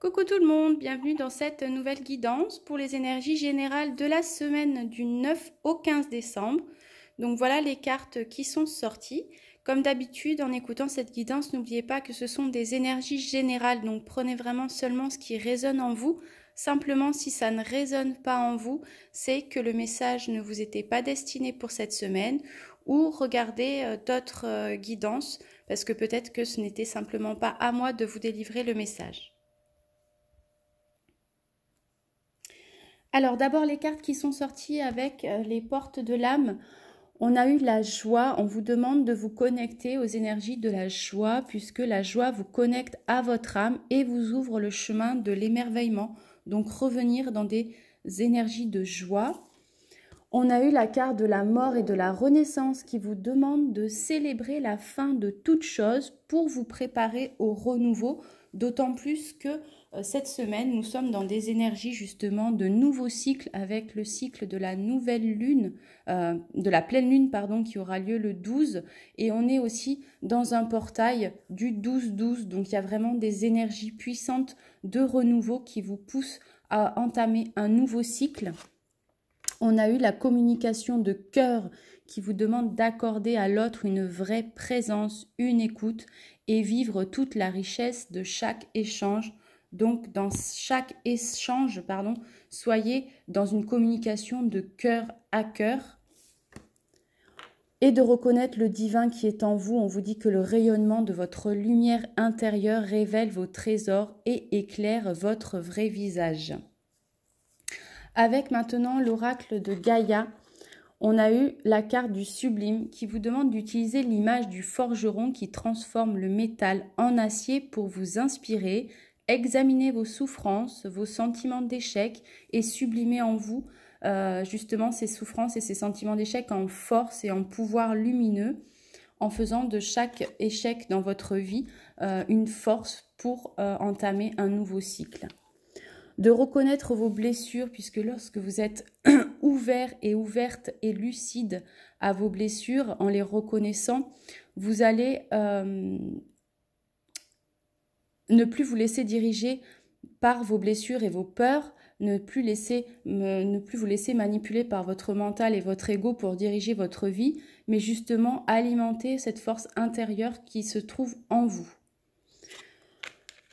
Coucou tout le monde, bienvenue dans cette nouvelle guidance pour les énergies générales de la semaine du 9 au 15 décembre. Donc voilà les cartes qui sont sorties. Comme d'habitude, en écoutant cette guidance, n'oubliez pas que ce sont des énergies générales, donc prenez vraiment seulement ce qui résonne en vous. Simplement, si ça ne résonne pas en vous, c'est que le message ne vous était pas destiné pour cette semaine, ou regardez d'autres guidances, parce que peut-être que ce n'était simplement pas à moi de vous délivrer le message. Alors d'abord les cartes qui sont sorties avec les portes de l'âme. On a eu la joie, on vous demande de vous connecter aux énergies de la joie puisque la joie vous connecte à votre âme et vous ouvre le chemin de l'émerveillement. Donc revenir dans des énergies de joie. On a eu la carte de la mort et de la renaissance qui vous demande de célébrer la fin de toute chose pour vous préparer au renouveau, d'autant plus que cette semaine, nous sommes dans des énergies justement de nouveaux cycles avec le cycle de la nouvelle lune, de la pleine lune pardon, qui aura lieu le 12 et on est aussi dans un portail du 12-12, donc il y a vraiment des énergies puissantes de renouveau qui vous poussent à entamer un nouveau cycle. On a eu la communication de cœur qui vous demande d'accorder à l'autre une vraie présence, une écoute et vivre toute la richesse de chaque échange. Donc, dans chaque échange, soyez dans une communication de cœur à cœur et de reconnaître le divin qui est en vous. On vous dit que le rayonnement de votre lumière intérieure révèle vos trésors et éclaire votre vrai visage. Avec maintenant l'oracle de Gaïa, on a eu la carte du sublime qui vous demande d'utiliser l'image du forgeron qui transforme le métal en acier pour vous inspirer. Examinez vos souffrances, vos sentiments d'échec et sublimez en vous justement ces souffrances et ces sentiments d'échec en force et en pouvoir lumineux en faisant de chaque échec dans votre vie une force pour entamer un nouveau cycle. De reconnaître vos blessures puisque lorsque vous êtes ouvert et ouverte et lucide à vos blessures en les reconnaissant, vous allez ne plus vous laisser diriger par vos blessures et vos peurs, ne plus vous laisser manipuler par votre mental et votre ego pour diriger votre vie, mais justement alimenter cette force intérieure qui se trouve en vous.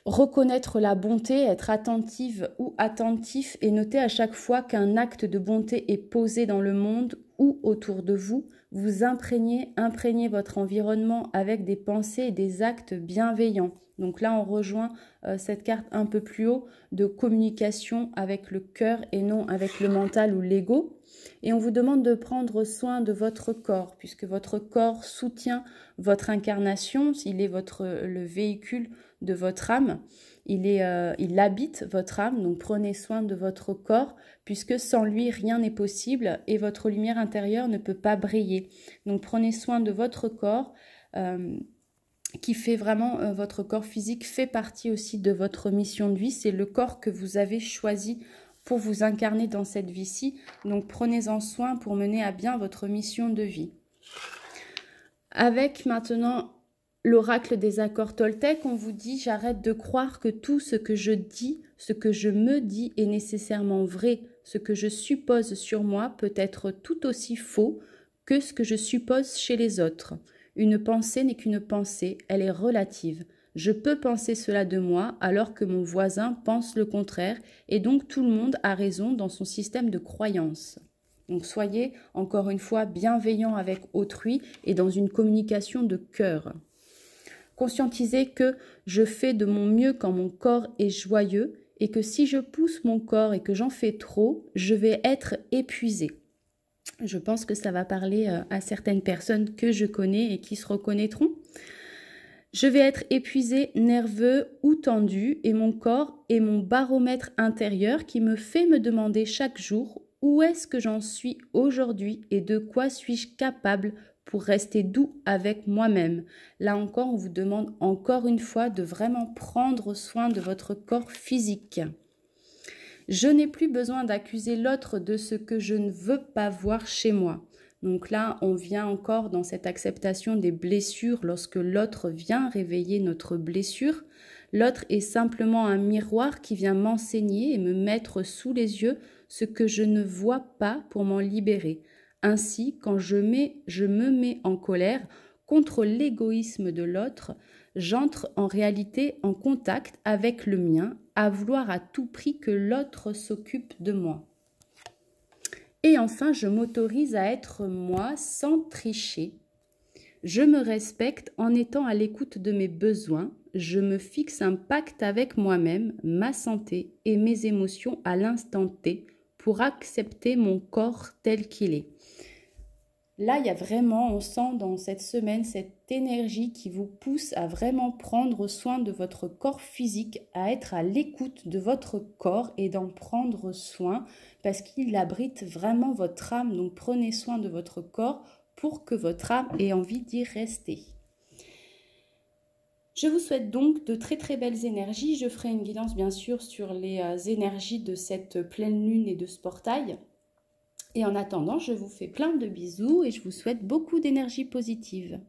Reconnaître la bonté, être attentive ou attentif et noter à chaque fois qu'un acte de bonté est posé dans le monde ou autour de vous, vous imprégnez votre environnement avec des pensées et des actes bienveillants. Donc là, on rejoint cette carte un peu plus haut de communication avec le cœur et non avec le mental ou l'ego. Et on vous demande de prendre soin de votre corps, puisque votre corps soutient votre incarnation, il est le véhicule de votre âme, il habite votre âme, donc prenez soin de votre corps, puisque sans lui, rien n'est possible et votre lumière intérieure ne peut pas briller. Donc prenez soin de votre corps, qui fait vraiment, votre corps physique fait partie aussi de votre mission de vie, c'est le corps que vous avez choisi pour vous incarner dans cette vie-ci, donc prenez-en soin pour mener à bien votre mission de vie. Avec maintenant l'oracle des accords Toltec, on vous dit « J'arrête de croire que tout ce que je dis, ce que je me dis est nécessairement vrai. Ce que je suppose sur moi peut être tout aussi faux que ce que je suppose chez les autres. Une pensée n'est qu'une pensée, elle est relative. Je peux penser cela de moi alors que mon voisin pense le contraire et donc tout le monde a raison dans son système de croyances. » Donc soyez encore une fois bienveillant avec autrui et dans une communication de cœur. Conscientisez que je fais de mon mieux quand mon corps est joyeux et que si je pousse mon corps et que j'en fais trop, je vais être épuisée. Je pense que ça va parler à certaines personnes que je connais et qui se reconnaîtront. Je vais être épuisé, nerveux ou tendu et mon corps est mon baromètre intérieur qui me fait me demander chaque jour où est-ce que j'en suis aujourd'hui et de quoi suis-je capable pour rester doux avec moi-même. Là encore, on vous demande encore une fois de vraiment prendre soin de votre corps physique. Je n'ai plus besoin d'accuser l'autre de ce que je ne veux pas voir chez moi. Donc là, on vient encore dans cette acceptation des blessures lorsque l'autre vient réveiller notre blessure. L'autre est simplement un miroir qui vient m'enseigner et me mettre sous les yeux ce que je ne vois pas pour m'en libérer. Ainsi, quand je me mets en colère contre l'égoïsme de l'autre, j'entre en réalité en contact avec le mien, à vouloir à tout prix que l'autre s'occupe de moi. Et enfin, je m'autorise à être moi sans tricher. Je me respecte en étant à l'écoute de mes besoins. Je me fixe un pacte avec moi-même, ma santé et mes émotions à l'instant T pour accepter mon corps tel qu'il est. Là, il y a vraiment, on sent dans cette semaine, cette énergie qui vous pousse à vraiment prendre soin de votre corps physique, à être à l'écoute de votre corps et d'en prendre soin parce qu'il abrite vraiment votre âme. Donc, prenez soin de votre corps pour que votre âme ait envie d'y rester. Je vous souhaite donc de très très belles énergies. Je ferai une guidance bien sûr sur les énergies de cette pleine lune et de ce portail. Et en attendant, je vous fais plein de bisous et je vous souhaite beaucoup d'énergie positive.